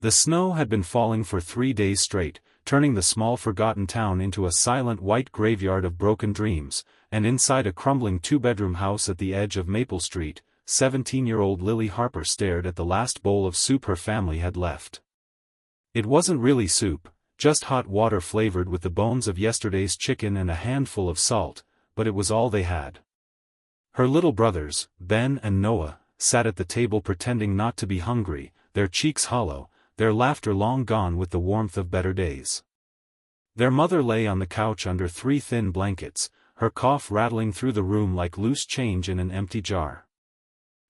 The snow had been falling for 3 days straight, turning the small forgotten town into a silent white graveyard of broken dreams, and inside a crumbling two-bedroom house at the edge of Maple Street, 17-year-old Lily Harper stared at the last bowl of soup her family had left. It wasn't really soup, just hot water flavored with the bones of yesterday's chicken and a handful of salt, but it was all they had. Her little brothers, Ben and Noah, sat at the table pretending not to be hungry, their cheeks hollow, their laughter long gone with the warmth of better days. Their mother lay on the couch under 3 thin blankets, her cough rattling through the room like loose change in an empty jar.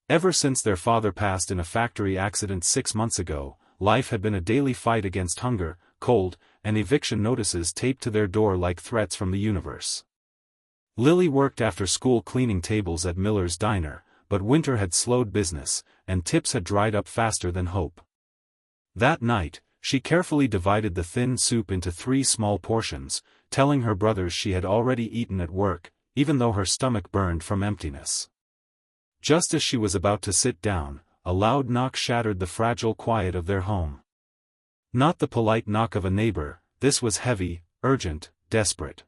Ever since their father passed in a factory accident 6 months ago, life had been a daily fight against hunger, cold, and eviction notices taped to their door like threats from the universe. Lily worked after school cleaning tables at Miller's Diner, but winter had slowed business, and tips had dried up faster than hope. That night, she carefully divided the thin soup into 3 small portions, telling her brothers she had already eaten at work, even though her stomach burned from emptiness. Just as she was about to sit down, a loud knock shattered the fragile quiet of their home. Not the polite knock of a neighbor, this was heavy, urgent, desperate.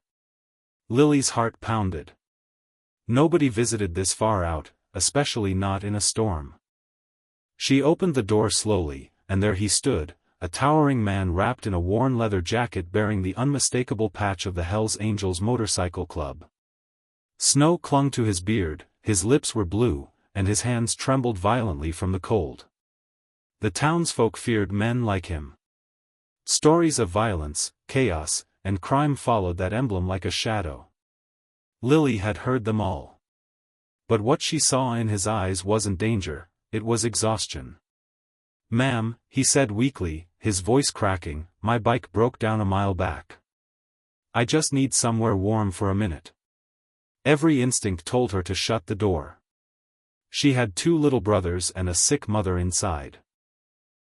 Lily's heart pounded. Nobody visited this far out, especially not in a storm. She opened the door slowly, and there he stood, a towering man wrapped in a worn leather jacket bearing the unmistakable patch of the Hells Angels Motorcycle Club. Snow clung to his beard, his lips were blue, and his hands trembled violently from the cold. The townsfolk feared men like him. Stories of violence, chaos, and crime followed that emblem like a shadow. Lily had heard them all. But what she saw in his eyes wasn't danger, it was exhaustion. "Ma'am," he said weakly, his voice cracking, "my bike broke down a mile back. I just need somewhere warm for a minute." Every instinct told her to shut the door. She had 2 little brothers and a sick mother inside.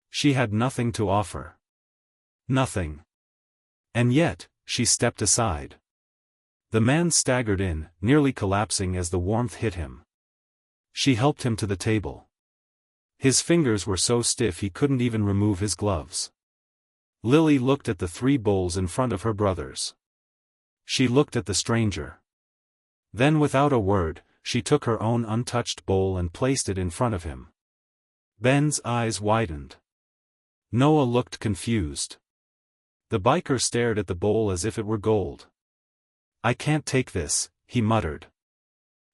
She had nothing to offer. Nothing. And yet, she stepped aside. The man staggered in, nearly collapsing as the warmth hit him. She helped him to the table. His fingers were so stiff he couldn't even remove his gloves. Lily looked at the 3 bowls in front of her brothers. She looked at the stranger. Then without a word, she took her own untouched bowl and placed it in front of him. Ben's eyes widened. Noah looked confused. The biker stared at the bowl as if it were gold. "I can't take this," he muttered.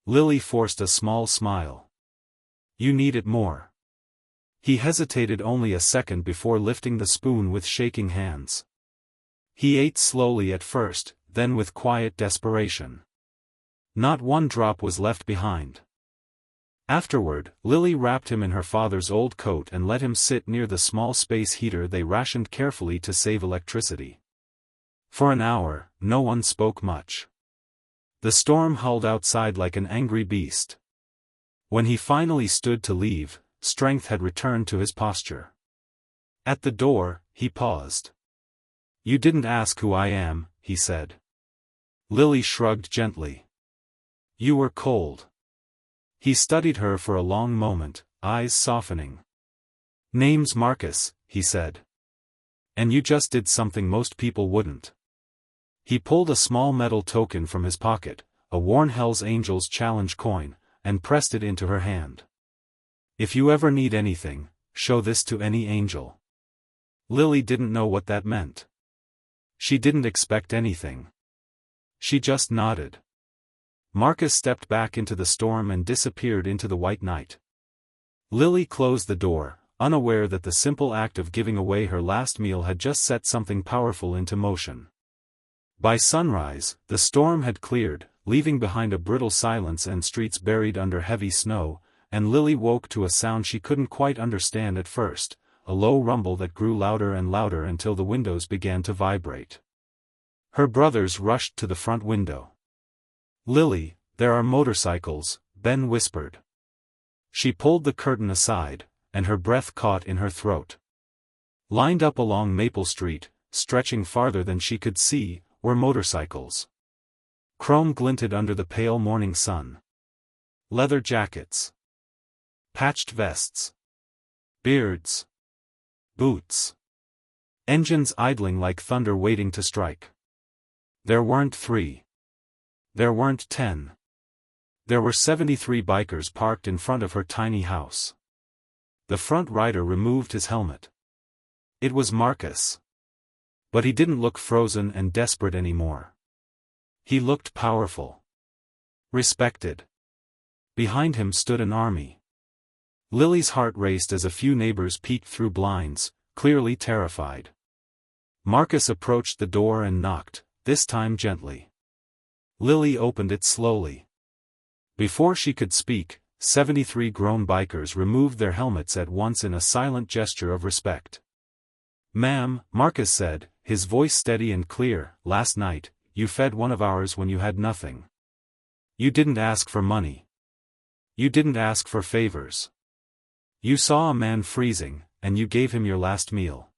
Lily forced a small smile. "You need it more." He hesitated only a second before lifting the spoon with shaking hands. He ate slowly at first, then with quiet desperation. Not one drop was left behind. Afterward, Lily wrapped him in her father's old coat and let him sit near the small space heater they rationed carefully to save electricity. For an hour, no one spoke much. The storm howled outside like an angry beast. When he finally stood to leave, strength had returned to his posture. At the door, he paused. "You didn't ask who I am," he said. Lily shrugged gently. "You were cold." He studied her for a long moment, eyes softening. "Name's Marcus," he said. "And you just did something most people wouldn't." He pulled a small metal token from his pocket, a worn Hells Angels challenge coin, and pressed it into her hand. "If you ever need anything, show this to any angel." Lily didn't know what that meant. She didn't expect anything. She just nodded. Marcus stepped back into the storm and disappeared into the white night. Lily closed the door, unaware that the simple act of giving away her last meal had just set something powerful into motion. By sunrise, the storm had cleared, leaving behind a brittle silence and streets buried under heavy snow, and Lily woke to a sound she couldn't quite understand at first, a low rumble that grew louder and louder until the windows began to vibrate. Her brothers rushed to the front window. "Lily, there are motorcycles," Ben whispered. She pulled the curtain aside, and her breath caught in her throat. Lined up along Maple Street, stretching farther than she could see, were motorcycles. Chrome glinted under the pale morning sun. Leather jackets. Patched vests. Beards. Boots. engines idling like thunder waiting to strike. There weren't 3. There weren't 10. There were 73 bikers parked in front of her tiny house. The front rider removed his helmet. It was Marcus. But he didn't look frozen and desperate anymore. He looked powerful. Respected. Behind him stood an army. Lily's heart raced as a few neighbors peeked through blinds, clearly terrified. Marcus approached the door and knocked, this time gently. Lily opened it slowly. Before she could speak, 73 grown bikers removed their helmets at once in a silent gesture of respect. "Ma'am," Marcus said, his voice steady and clear, "last night, you fed one of ours when you had nothing. You didn't ask for money. You didn't ask for favors. You saw a man freezing, and you gave him your last meal."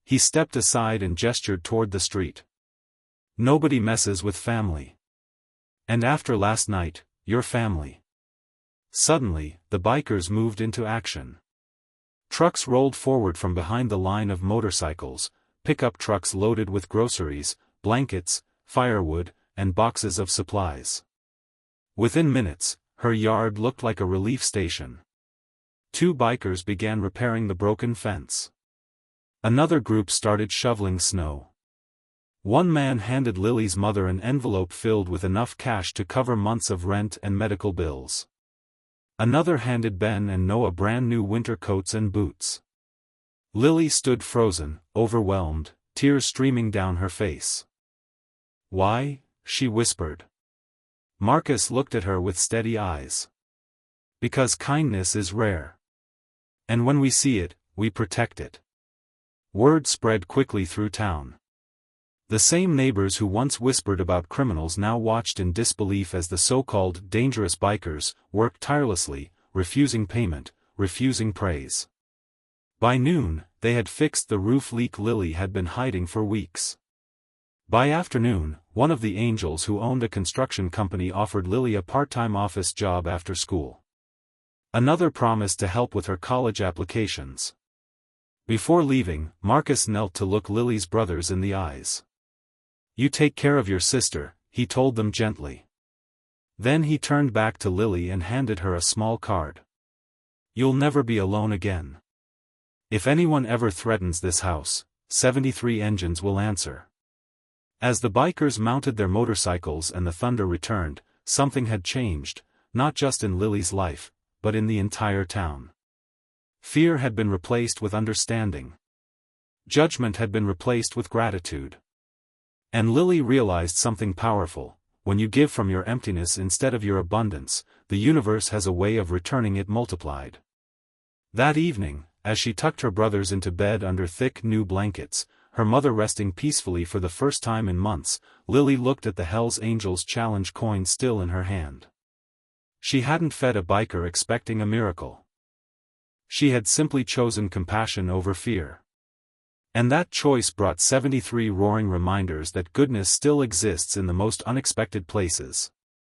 He stepped aside and gestured toward the street. "Nobody messes with family. And after last night, your family." Suddenly, the bikers moved into action. Trucks rolled forward from behind the line of motorcycles, pickup trucks loaded with groceries, blankets, firewood, and boxes of supplies. Within minutes, her yard looked like a relief station. 2 bikers began repairing the broken fence. Another group started shoveling snow. One man handed Lily's mother an envelope filled with enough cash to cover months of rent and medical bills. Another handed Ben and Noah brand new winter coats and boots. Lily stood frozen, overwhelmed, tears streaming down her face. "Why?" she whispered. Marcus looked at her with steady eyes. "Because kindness is rare. And when we see it, we protect it." Word spread quickly through town. The same neighbors who once whispered about criminals now watched in disbelief as the so-called dangerous bikers worked tirelessly, refusing payment, refusing praise. By noon, they had fixed the roof leak Lily had been hiding for weeks. By afternoon, one of the angels who owned a construction company offered Lily a part-time office job after school. Another promised to help with her college applications. Before leaving, Marcus knelt to look Lily's brothers in the eyes. "You take care of your sister," he told them gently. Then he turned back to Lily and handed her a small card. "You'll never be alone again. If anyone ever threatens this house, 73 engines will answer." As the bikers mounted their motorcycles and the thunder returned, something had changed, not just in Lily's life, but in the entire town. Fear had been replaced with understanding. Judgment had been replaced with gratitude. And Lily realized something powerful: when you give from your emptiness instead of your abundance, the universe has a way of returning it multiplied. That evening, as she tucked her brothers into bed under thick new blankets, her mother resting peacefully for the first time in months, Lily looked at the Hells Angels challenge coin still in her hand. She hadn't fed a biker expecting a miracle. She had simply chosen compassion over fear. And that choice brought 73 roaring reminders that goodness still exists in the most unexpected places.